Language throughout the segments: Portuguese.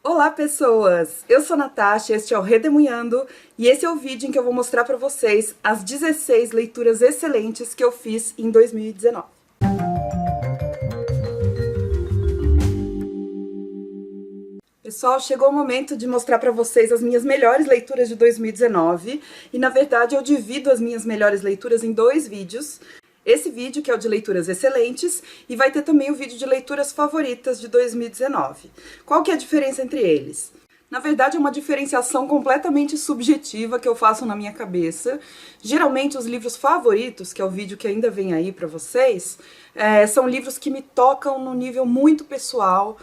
Olá pessoas, eu sou a Natasha, este é o Redemunhando e esse é o vídeo em que eu vou mostrar para vocês as 16 leituras excelentes que eu fiz em 2019. Pessoal, chegou o momento de mostrar para vocês as minhas melhores leituras de 2019 e na verdade eu divido as minhas melhores leituras em dois vídeos. Esse vídeo que é o de leituras excelentes e vai ter também o vídeo de leituras favoritas de 2019. Qual que é a diferença entre eles? Na verdade é uma diferenciação completamente subjetiva que eu faço na minha cabeça. Geralmente os livros favoritos, que é o vídeo que ainda vem aí pra vocês, são livros que me tocam no nível muito pessoal.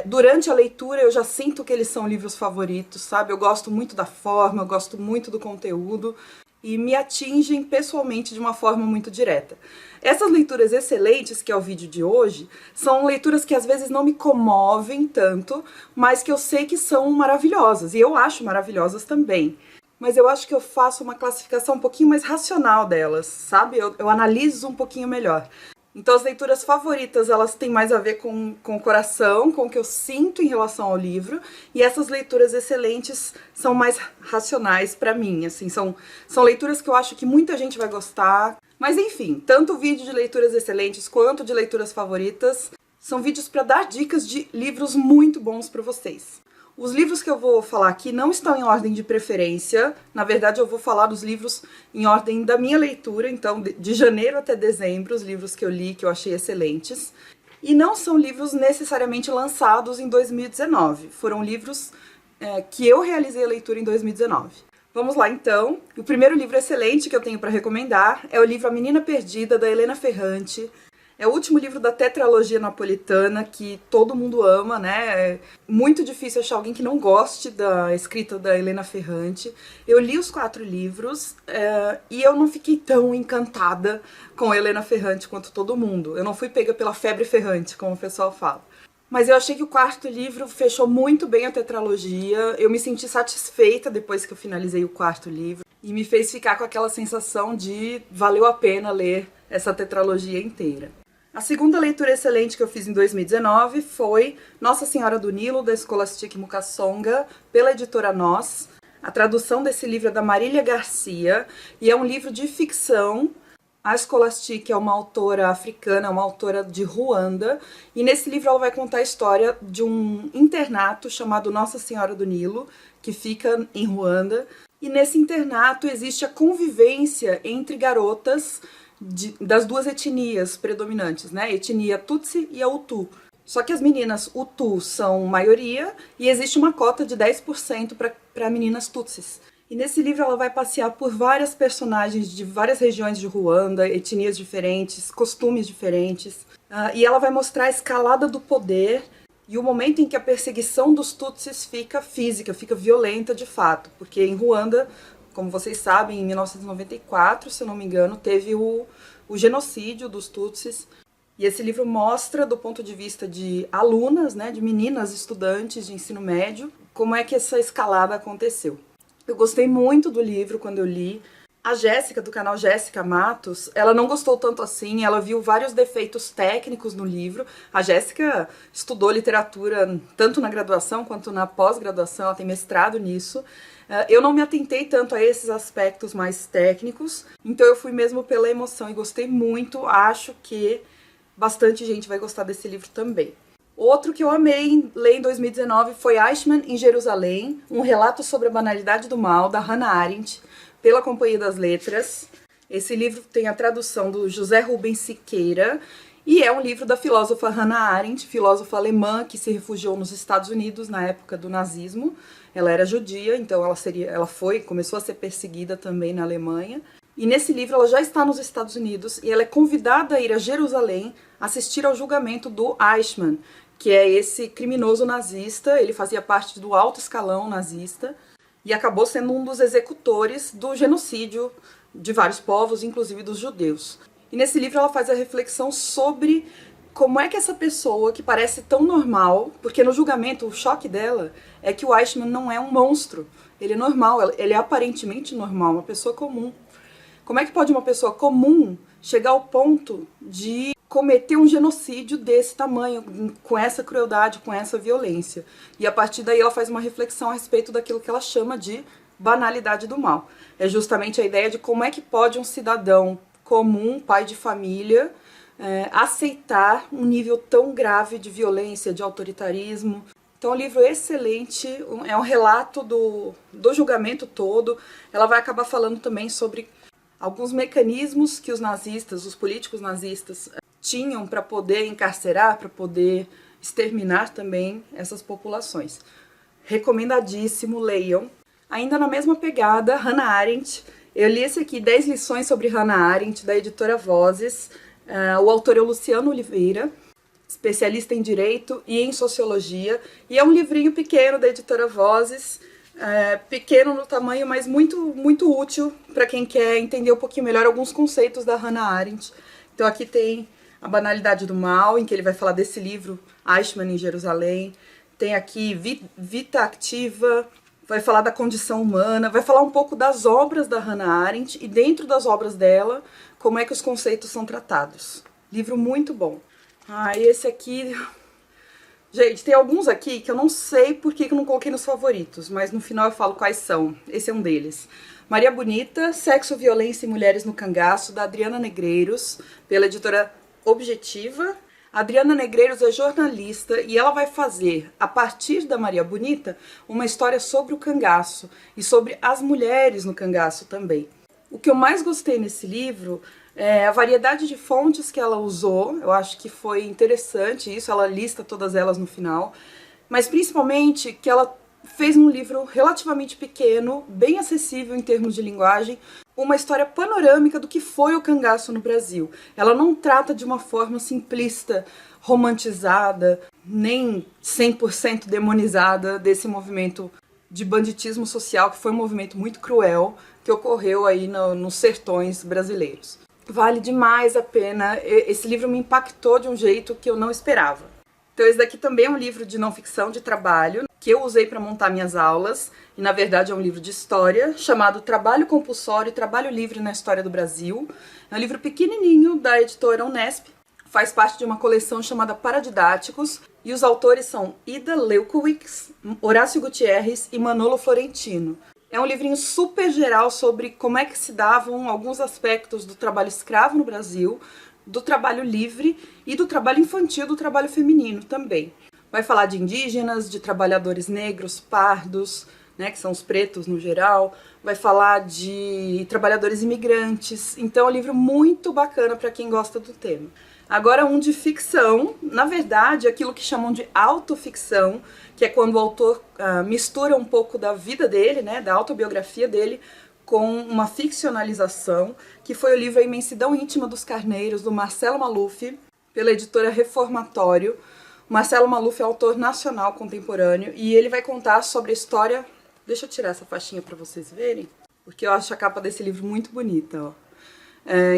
Durante a leitura eu já sinto que eles são livros favoritos, sabe? Eu gosto muito da forma, eu gosto muito do conteúdo e me atingem pessoalmente de uma forma muito direta. Essas leituras excelentes, que é o vídeo de hoje, são leituras que às vezes não me comovem tanto, mas que eu sei que são maravilhosas, e eu acho maravilhosas também. Mas eu acho que eu faço uma classificação um pouquinho mais racional delas, sabe? Eu analiso um pouquinho melhor. Então as leituras favoritas, elas têm mais a ver com o coração, com o que eu sinto em relação ao livro, e essas leituras excelentes são mais racionais pra mim, assim, são leituras que eu acho que muita gente vai gostar. Mas enfim, tanto o vídeo de leituras excelentes quanto de leituras favoritas são vídeos para dar dicas de livros muito bons para vocês. Os livros que eu vou falar aqui não estão em ordem de preferência, na verdade eu vou falar dos livros em ordem da minha leitura, então de janeiro até dezembro, os livros que eu li, que eu achei excelentes. E não são livros necessariamente lançados em 2019, foram livros que eu realizei a leitura em 2019. Vamos lá então, o primeiro livro excelente que eu tenho para recomendar é o livro A Menina Perdida, da Helena Ferrante. É o último livro da tetralogia napolitana, que todo mundo ama, né? É muito difícil achar alguém que não goste da escrita da Helena Ferrante. Eu li os 4 livros e eu não fiquei tão encantada com a Helena Ferrante quanto todo mundo. Eu não fui pega pela febre Ferrante, como o pessoal fala. Mas eu achei que o 4º livro fechou muito bem a tetralogia. Eu me senti satisfeita depois que eu finalizei o 4º livro. E me fez ficar com aquela sensação de valeu a pena ler essa tetralogia inteira. A segunda leitura excelente que eu fiz em 2019 foi Nossa Senhora do Nilo, da Scholastic Mukasonga, pela editora Nós. A tradução desse livro é da Marília Garcia e é um livro de ficção. A Scholastic é uma autora africana, uma autora de Ruanda, e nesse livro ela vai contar a história de um internato chamado Nossa Senhora do Nilo, que fica em Ruanda. E nesse internato existe a convivência entre garotas das duas etnias predominantes, né? A etnia Tutsi e a Hutu. Só que as meninas Hutu são maioria e existe uma cota de 10% para meninas Tutsis. E nesse livro ela vai passear por várias personagens de várias regiões de Ruanda, etnias diferentes, costumes diferentes. E ela vai mostrar a escalada do poder e o momento em que a perseguição dos Tutsis fica física, fica violenta de fato. Porque em Ruanda, como vocês sabem, em 1994, se eu não me engano, teve o genocídio dos Tutsis. E esse livro mostra, do ponto de vista de alunas, né, de meninas estudantes de ensino médio, como é que essa escalada aconteceu. Eu gostei muito do livro quando eu li. A Jéssica, do canal Jéssica Matos, ela não gostou tanto assim, ela viu vários defeitos técnicos no livro. A Jéssica estudou literatura tanto na graduação quanto na pós-graduação, ela tem mestrado nisso. Eu não me atentei tanto a esses aspectos mais técnicos, então eu fui mesmo pela emoção e gostei muito. Acho que bastante gente vai gostar desse livro também. Outro que eu amei ler em 2019 foi Eichmann em Jerusalém, um relato sobre a banalidade do mal, da Hannah Arendt, pela Companhia das Letras. Esse livro tem a tradução do José Rubens Siqueira e é um livro da filósofa Hannah Arendt, filósofa alemã que se refugiou nos Estados Unidos na época do nazismo. Ela era judia, então começou a ser perseguida também na Alemanha. E nesse livro ela já está nos Estados Unidos e ela é convidada a ir a Jerusalém assistir ao julgamento do Eichmann, que é esse criminoso nazista. Ele fazia parte do alto escalão nazista e acabou sendo um dos executores do genocídio de vários povos, inclusive dos judeus. E nesse livro ela faz a reflexão sobre como é que essa pessoa que parece tão normal, porque no julgamento o choque dela é que o Eichmann não é um monstro, ele é normal, ele é aparentemente normal, uma pessoa comum. Como é que pode uma pessoa comum chegar ao ponto de cometer um genocídio desse tamanho, com essa crueldade, com essa violência. E a partir daí ela faz uma reflexão a respeito daquilo que ela chama de banalidade do mal. É justamente a ideia de como é que pode um cidadão comum, pai de família, aceitar um nível tão grave de violência, de autoritarismo. Então é um livro excelente, é um relato do julgamento todo. Ela vai acabar falando também sobre alguns mecanismos que os nazistas, os políticos nazistas, tinham para poder encarcerar, para poder exterminar também essas populações. Recomendadíssimo, leiam. Ainda na mesma pegada, Hannah Arendt. Eu li esse aqui, 10 lições sobre Hannah Arendt, da editora Vozes. O autor é o Luciano Oliveira, especialista em Direito e em Sociologia. E é um livrinho pequeno da editora Vozes, pequeno no tamanho, mas muito, muito útil para quem quer entender um pouquinho melhor alguns conceitos da Hannah Arendt. Então aqui tem A Banalidade do Mal, em que ele vai falar desse livro, Eichmann em Jerusalém. Tem aqui Vita Activa, vai falar da condição humana, vai falar um pouco das obras da Hannah Arendt e dentro das obras dela, como é que os conceitos são tratados. Livro muito bom. E esse aqui... Gente, tem alguns aqui que eu não sei por que eu não coloquei nos favoritos, mas no final eu falo quais são. Esse é um deles. Maria Bonita, Sexo, Violência e Mulheres no Cangaço, da Adriana Negreiros, pela editora Objetiva. A Adriana Negreiros é jornalista e ela vai fazer, a partir da Maria Bonita, uma história sobre o cangaço e sobre as mulheres no cangaço também. O que eu mais gostei nesse livro é a variedade de fontes que ela usou. Eu acho que foi interessante isso, ela lista todas elas no final, mas principalmente que ela fez um livro relativamente pequeno, bem acessível em termos de linguagem, uma história panorâmica do que foi o cangaço no Brasil. Ela não trata de uma forma simplista, romantizada, nem 100% demonizada desse movimento de banditismo social, que foi um movimento muito cruel, que ocorreu aí nos sertões brasileiros. Vale demais a pena, esse livro me impactou de um jeito que eu não esperava. Então esse daqui também é um livro de não ficção, de trabalho, que eu usei para montar minhas aulas, e na verdade é um livro de história, chamado Trabalho Compulsório e Trabalho Livre na História do Brasil. É um livro pequenininho da editora Unesp, faz parte de uma coleção chamada Paradidáticos, e os autores são Ida Leucowicz, Horácio Gutierrez e Manolo Florentino. É um livrinho super geral sobre como é que se davam alguns aspectos do trabalho escravo no Brasil, do trabalho livre e do trabalho infantil, do trabalho feminino também. Vai falar de indígenas, de trabalhadores negros, pardos, né, que são os pretos no geral. Vai falar de trabalhadores imigrantes. Então é um livro muito bacana para quem gosta do tema. Agora um de ficção, na verdade aquilo que chamam de autoficção, que é quando o autor mistura um pouco da vida dele, né, da autobiografia dele, com uma ficcionalização, que foi o livro A Imensidão Íntima dos Carneiros, do Marcelo Maluf, pela editora Reformatório. O Marcelo Maluf é autor nacional contemporâneo e ele vai contar sobre a história... Deixa eu tirar essa faixinha para vocês verem, porque eu acho a capa desse livro muito bonita, ó.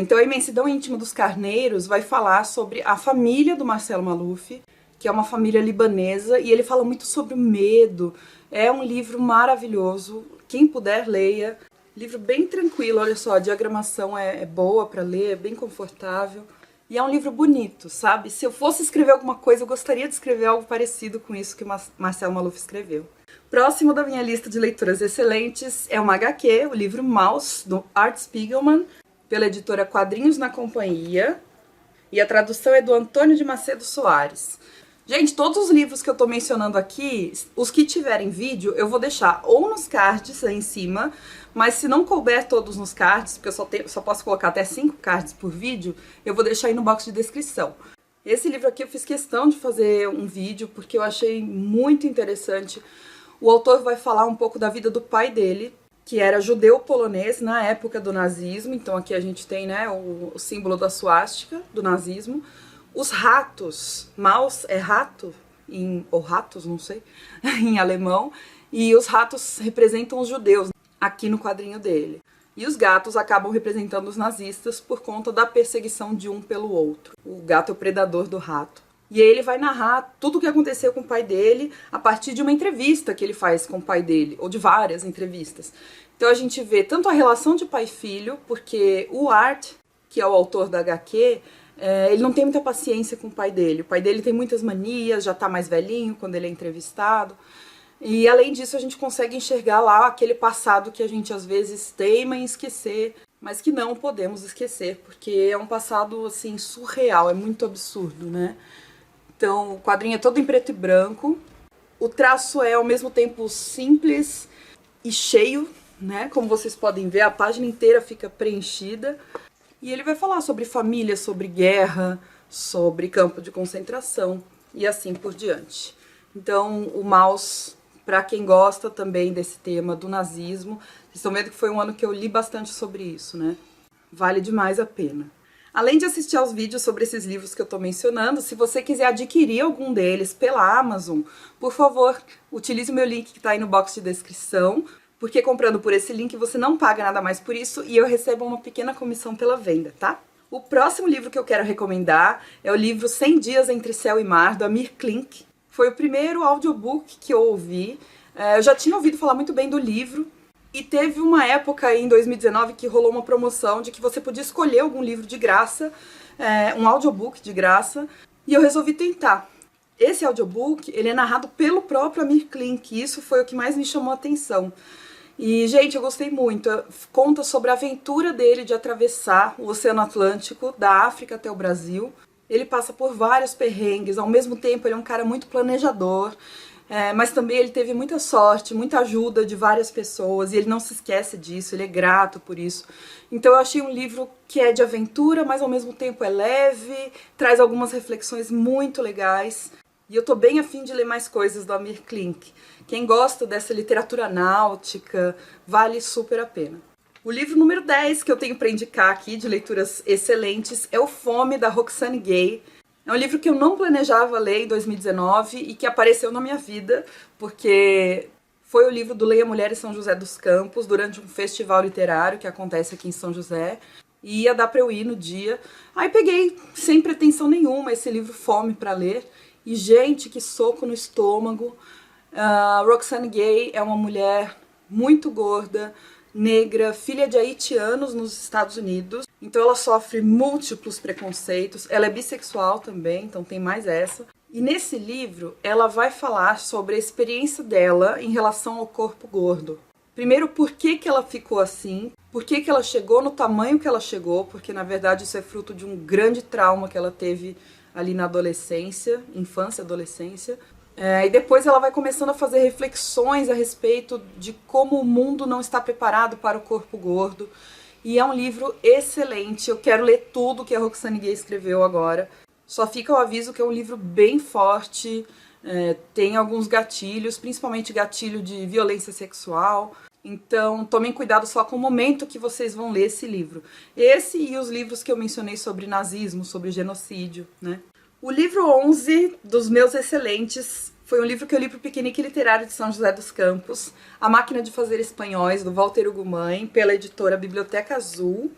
Então A Imensidão Íntima dos Carneiros vai falar sobre a família do Marcelo Maluf, que é uma família libanesa, e ele fala muito sobre o medo. É um livro maravilhoso, quem puder leia. Livro bem tranquilo, olha só, a diagramação é boa para ler, é bem confortável. E é um livro bonito, sabe? Se eu fosse escrever alguma coisa, eu gostaria de escrever algo parecido com isso que Marcelo Maluf escreveu. Próximo da minha lista de leituras excelentes é uma HQ, o livro Maus, do Art Spiegelman, pela editora Quadrinhos na Companhia, e a tradução é do Antônio de Macedo Soares. Gente, todos os livros que eu tô mencionando aqui, os que tiverem vídeo, eu vou deixar ou nos cards aí em cima, mas se não couber todos nos cards, porque eu só posso colocar até 5 cards por vídeo, eu vou deixar aí no box de descrição. Esse livro aqui eu fiz questão de fazer um vídeo, porque eu achei muito interessante. O autor vai falar um pouco da vida do pai dele, que era judeu-polonês na época do nazismo. Então aqui a gente tem, né, o símbolo da suástica do nazismo. Os ratos, Maus é rato, ou ratos, não sei, em alemão. E os ratos representam os judeus aqui no quadrinho dele. E os gatos acabam representando os nazistas por conta da perseguição de um pelo outro. O gato é o predador do rato. E aí ele vai narrar tudo o que aconteceu com o pai dele a partir de uma entrevista que ele faz com o pai dele, ou de várias entrevistas. Então a gente vê tanto a relação de pai e filho, porque o Art, que é o autor da HQ, Ele não tem muita paciência com o pai dele. O pai dele tem muitas manias, já tá mais velhinho quando ele é entrevistado. E além disso, a gente consegue enxergar lá aquele passado que a gente às vezes teima em esquecer, mas que não podemos esquecer, porque é um passado assim surreal, é muito absurdo, né? Então, o quadrinho é todo em preto e branco. O traço é ao mesmo tempo simples e cheio, né? Como vocês podem ver, a página inteira fica preenchida. E ele vai falar sobre família, sobre guerra, sobre campo de concentração e assim por diante. Então, o Maus, para quem gosta também desse tema do nazismo, vocês estão vendo que foi um ano que eu li bastante sobre isso, né? Vale demais a pena. Além de assistir aos vídeos sobre esses livros que eu estou mencionando, se você quiser adquirir algum deles pela Amazon, por favor, utilize o meu link que está aí no box de descrição, porque comprando por esse link você não paga nada mais por isso e eu recebo uma pequena comissão pela venda, tá? O próximo livro que eu quero recomendar é o livro 100 Dias Entre Céu e Mar, do Amir Klink. Foi o primeiro audiobook que eu ouvi. Eu já tinha ouvido falar muito bem do livro e teve uma época aí, em 2019 que rolou uma promoção de que você podia escolher algum livro de graça, um audiobook de graça, e eu resolvi tentar. Esse audiobook, ele é narrado pelo próprio Amir Klink, e isso foi o que mais me chamou a atenção. E, gente, eu gostei muito. Conta sobre a aventura dele de atravessar o Oceano Atlântico, da África até o Brasil. Ele passa por vários perrengues, ao mesmo tempo ele é um cara muito planejador, mas também ele teve muita sorte, muita ajuda de várias pessoas, e ele não se esquece disso, ele é grato por isso. Então eu achei um livro que é de aventura, mas ao mesmo tempo é leve, traz algumas reflexões muito legais. E eu tô bem afim de ler mais coisas do Amir Klink. Quem gosta dessa literatura náutica, vale super a pena. O livro número 10 que eu tenho para indicar aqui, de leituras excelentes, é O Fome, da Roxane Gay. É um livro que eu não planejava ler em 2019 e que apareceu na minha vida, porque foi o livro do Leia Mulher em São José dos Campos, durante um festival literário que acontece aqui em São José. E ia dar para eu ir no dia. Aí peguei, sem pretensão nenhuma, esse livro Fome para ler. E, gente, que soco no estômago. Roxane Gay é uma mulher muito gorda, negra, filha de haitianos nos Estados Unidos. Então ela sofre múltiplos preconceitos. Ela é bissexual também, então tem mais essa. E nesse livro ela vai falar sobre a experiência dela em relação ao corpo gordo. Primeiro, por que que ela ficou assim? Por que que ela chegou no tamanho que ela chegou? Porque, na verdade, isso é fruto de um grande trauma que ela teve ali na adolescência, infância, adolescência. E depois ela vai começando a fazer reflexões a respeito de como o mundo não está preparado para o corpo gordo. E é um livro excelente, eu quero ler tudo que a Roxane Gay escreveu agora. Só fica o aviso que é um livro bem forte, tem alguns gatilhos, principalmente gatilho de violência sexual. Então tomem cuidado só com o momento que vocês vão ler esse livro. Esse e os livros que eu mencionei sobre nazismo, sobre genocídio, né? O livro 11 dos meus excelentes foi um livro que eu li para o Piquenique Literário de São José dos Campos, A Máquina de Fazer Espanhóis, do Walter Ugumãe, pela editora Biblioteca Azul.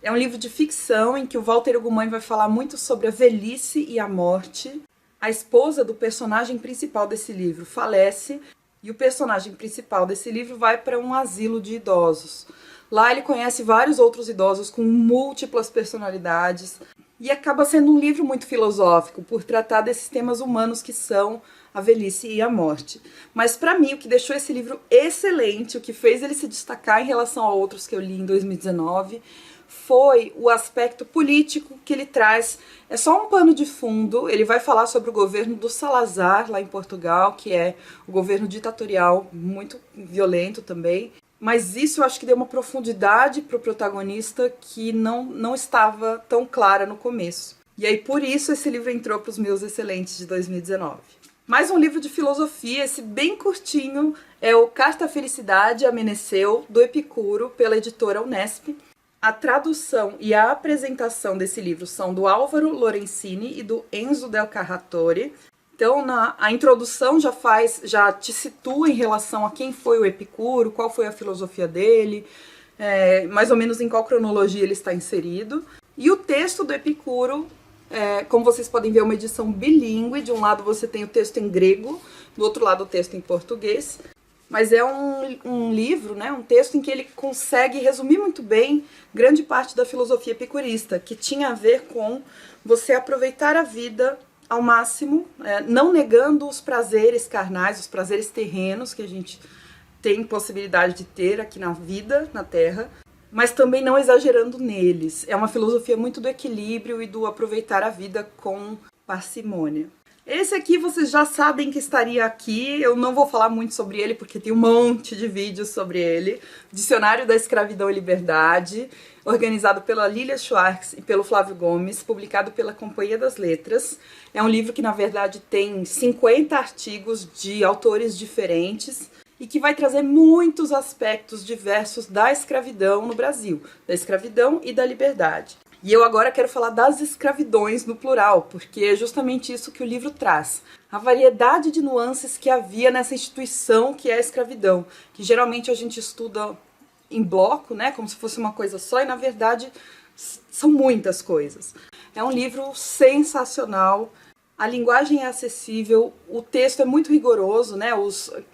É um livro de ficção em que o Walter Ugumãe vai falar muito sobre a velhice e a morte. A esposa do personagem principal desse livro falece e o personagem principal desse livro vai para um asilo de idosos. Lá ele conhece vários outros idosos com múltiplas personalidades. E acaba sendo um livro muito filosófico, por tratar desses temas humanos que são a velhice e a morte. Mas para mim, o que deixou esse livro excelente, o que fez ele se destacar em relação a outros que eu li em 2019, foi o aspecto político que ele traz. É só um pano de fundo, ele vai falar sobre o governo do Salazar, lá em Portugal, que é o governo ditatorial, muito violento também. Mas isso eu acho que deu uma profundidade para o protagonista que não estava tão clara no começo. E aí por isso esse livro entrou para os meus excelentes de 2019. Mais um livro de filosofia, esse bem curtinho, é o Carta à Felicidade, Amanheceu, do Epicuro, pela editora Unesp. A tradução e a apresentação desse livro são do Álvaro Lorenzini e do Enzo Del Carratore. Então, a introdução já te situa em relação a quem foi o Epicuro, qual foi a filosofia dele, mais ou menos em qual cronologia ele está inserido. E o texto do Epicuro, como vocês podem ver, é uma edição bilíngue. De um lado você tem o texto em grego, do outro lado o texto em português. mas é um livro, né, um texto em que ele consegue resumir muito bem grande parte da filosofia epicurista, que tinha a ver com você aproveitar a vida ao máximo, não negando os prazeres carnais, os prazeres terrenos que a gente tem possibilidade de ter aqui na vida, na Terra, mas também não exagerando neles. É uma filosofia muito do equilíbrio e do aproveitar a vida com parcimônia. Esse aqui vocês já sabem que estaria aqui, eu não vou falar muito sobre ele porque tem um monte de vídeos sobre ele. Dicionário da Escravidão e Liberdade, organizado pela Lilia Schwartz e pelo Flávio Gomes, publicado pela Companhia das Letras. É um livro que, na verdade, tem 50 artigos de autores diferentes e que vai trazer muitos aspectos diversos da escravidão no Brasil, da escravidão e da liberdade. E eu agora quero falar das escravidões no plural, porque é justamente isso que o livro traz. A variedade de nuances que havia nessa instituição que é a escravidão, que geralmente a gente estuda em bloco, né, como se fosse uma coisa só, e na verdade são muitas coisas. É um livro sensacional, a linguagem é acessível, o texto é muito rigoroso, né?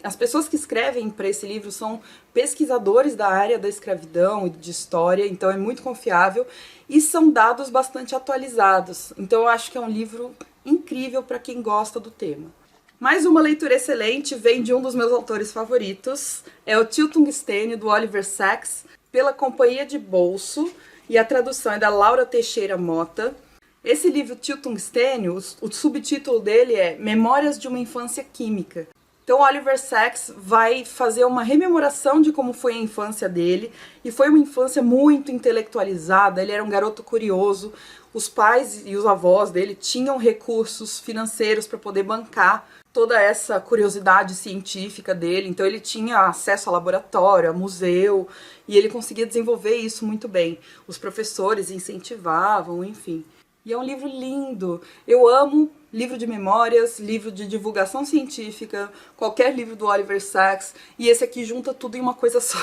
As pessoas que escrevem para esse livro são pesquisadores da área da escravidão e de história, então é muito confiável, e são dados bastante atualizados. Então eu acho que é um livro incrível para quem gosta do tema. Mais uma leitura excelente vem de um dos meus autores favoritos, é o Tio Tungstênio, do Oliver Sacks, pela Companhia de Bolso, e a tradução é da Laura Teixeira Mota. Esse livro, Tio Tungstênio, o subtítulo dele é Memórias de uma Infância Química. Então Oliver Sacks vai fazer uma rememoração de como foi a infância dele, e foi uma infância muito intelectualizada, ele era um garoto curioso, os pais e os avós dele tinham recursos financeiros para poder bancar toda essa curiosidade científica dele, então ele tinha acesso a laboratório, a museu, e ele conseguia desenvolver isso muito bem. Os professores incentivavam, enfim. E é um livro lindo. Eu amo livro de memórias, livro de divulgação científica, qualquer livro do Oliver Sacks, e esse aqui junta tudo em uma coisa só.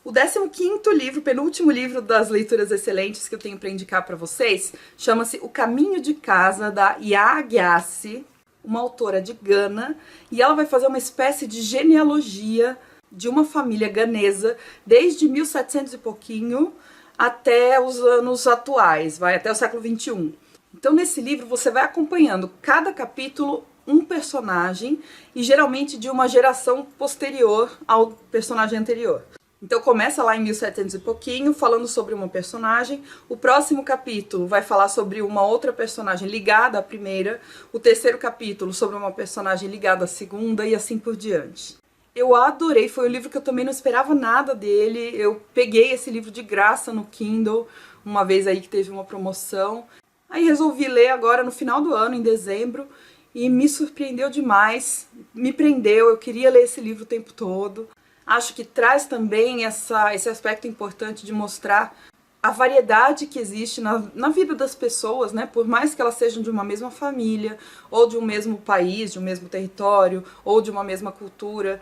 O 15º livro, penúltimo livro das leituras excelentes que eu tenho para indicar para vocês, chama-se O Caminho de Casa, da Yaa Gyasi, uma autora de Gana, e ela vai fazer uma espécie de genealogia de uma família ganesa desde 1700 e pouquinho até os anos atuais, vai até o século XXI. Então nesse livro você vai acompanhando cada capítulo um personagem e geralmente de uma geração posterior ao personagem anterior. Então começa lá em 1700 e pouquinho, falando sobre uma personagem, o próximo capítulo vai falar sobre uma outra personagem ligada à primeira, o terceiro capítulo sobre uma personagem ligada à segunda e assim por diante. Eu adorei, foi um livro que eu também não esperava nada dele, eu peguei esse livro de graça no Kindle, uma vez aí que teve uma promoção, aí resolvi ler agora no final do ano, em dezembro, e me surpreendeu demais, me prendeu, eu queria ler esse livro o tempo todo. Acho que traz também esse aspecto importante de mostrar a variedade que existe na vida das pessoas, né? Por mais que elas sejam de uma mesma família, ou de um mesmo país, de um mesmo território, ou de uma mesma cultura,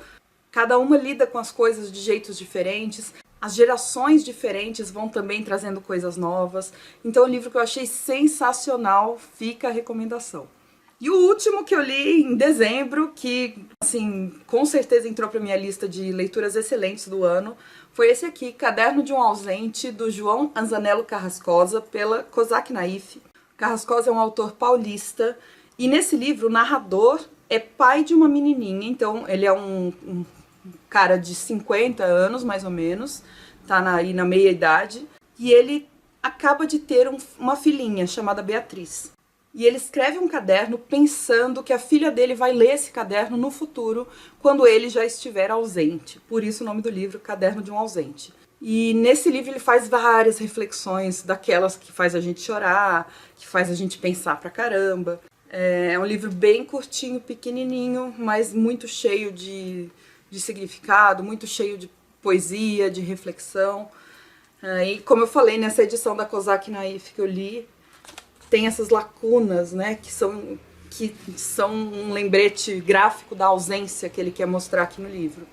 cada uma lida com as coisas de jeitos diferentes, as gerações diferentes vão também trazendo coisas novas. Então é um livro que eu achei sensacional, fica a recomendação. E o último que eu li em dezembro, que assim, com certeza entrou para minha lista de leituras excelentes do ano, foi esse aqui, Caderno de um Ausente, do João Anzanello Carrascosa, pela Cosac Naif. Carrascosa é um autor paulista, e nesse livro o narrador é pai de uma menininha, então ele é um cara de 50 anos, mais ou menos, tá aí na meia-idade, e ele acaba de ter uma filhinha chamada Beatriz. E ele escreve um caderno pensando que a filha dele vai ler esse caderno no futuro, quando ele já estiver ausente. Por isso o nome do livro, Caderno de um Ausente. E nesse livro ele faz várias reflexões, daquelas que faz a gente chorar, que faz a gente pensar pra caramba. É um livro bem curtinho, pequenininho, mas muito cheio de significado, muito cheio de poesia, de reflexão. E como eu falei, nessa edição da Cosac Naif que eu li, tem essas lacunas, né, que são um lembrete gráfico da ausência que ele quer mostrar aqui no livro.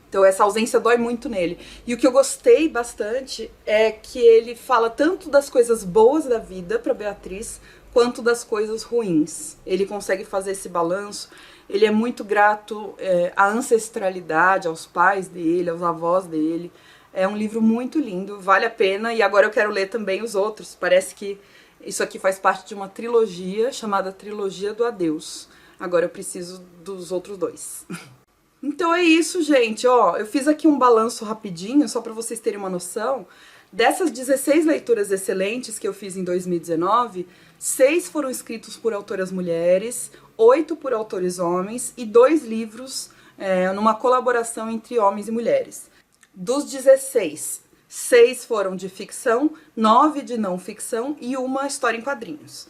Então essa ausência dói muito nele. E o que eu gostei bastante é que ele fala tanto das coisas boas da vida para Beatriz, quanto das coisas ruins. Ele consegue fazer esse balanço. Ele é muito grato à ancestralidade, aos pais dele, aos avós dele. É um livro muito lindo, vale a pena, e agora eu quero ler também os outros. Parece que isso aqui faz parte de uma trilogia chamada Trilogia do Adeus. Agora eu preciso dos outros 2. Então é isso, gente. Ó, eu fiz aqui um balanço rapidinho, só para vocês terem uma noção. Dessas 16 leituras excelentes que eu fiz em 2019, 6 foram escritos por autoras mulheres, 8 por autores homens e 2 livros numa colaboração entre homens e mulheres. Dos 16, 6 foram de ficção, 9 de não ficção e uma história em quadrinhos.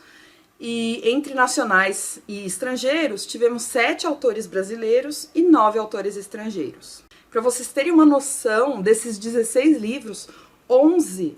E entre nacionais e estrangeiros, tivemos 7 autores brasileiros e 9 autores estrangeiros. Para vocês terem uma noção, desses 16 livros, 11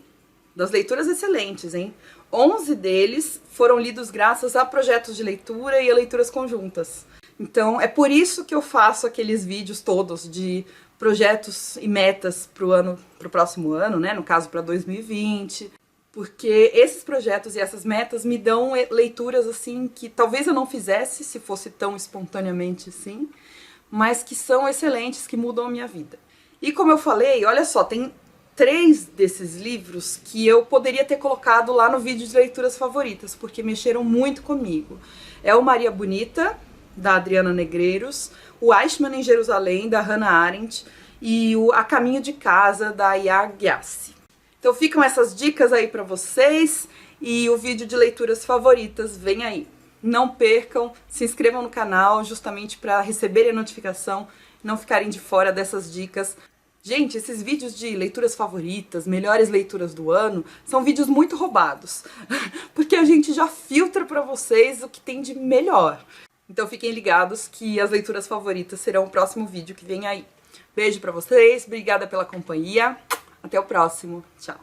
das leituras excelentes, hein? 11 deles foram lidos graças a projetos de leitura e a leituras conjuntas. Então, é por isso que eu faço aqueles vídeos todos de projetos e metas pro próximo ano, né? No caso, para 2020. Porque esses projetos e essas metas me dão leituras, assim, que talvez eu não fizesse se fosse tão espontaneamente assim, mas que são excelentes, que mudam a minha vida. E como eu falei, olha só, tem 3 desses livros que eu poderia ter colocado lá no vídeo de leituras favoritas, porque mexeram muito comigo. É o Maria Bonita, da Adriana Negreiros, o Eichmann em Jerusalém, da Hannah Arendt, e o A Caminho de Casa, da Aya Gyasi. Então ficam essas dicas aí pra vocês, e o vídeo de leituras favoritas vem aí. Não percam, se inscrevam no canal justamente para receberem a notificação, não ficarem de fora dessas dicas. Gente, esses vídeos de leituras favoritas, melhores leituras do ano, são vídeos muito roubados, porque a gente já filtra pra vocês o que tem de melhor. Então fiquem ligados que as leituras favoritas serão o próximo vídeo que vem aí. Beijo pra vocês, obrigada pela companhia, até o próximo, tchau!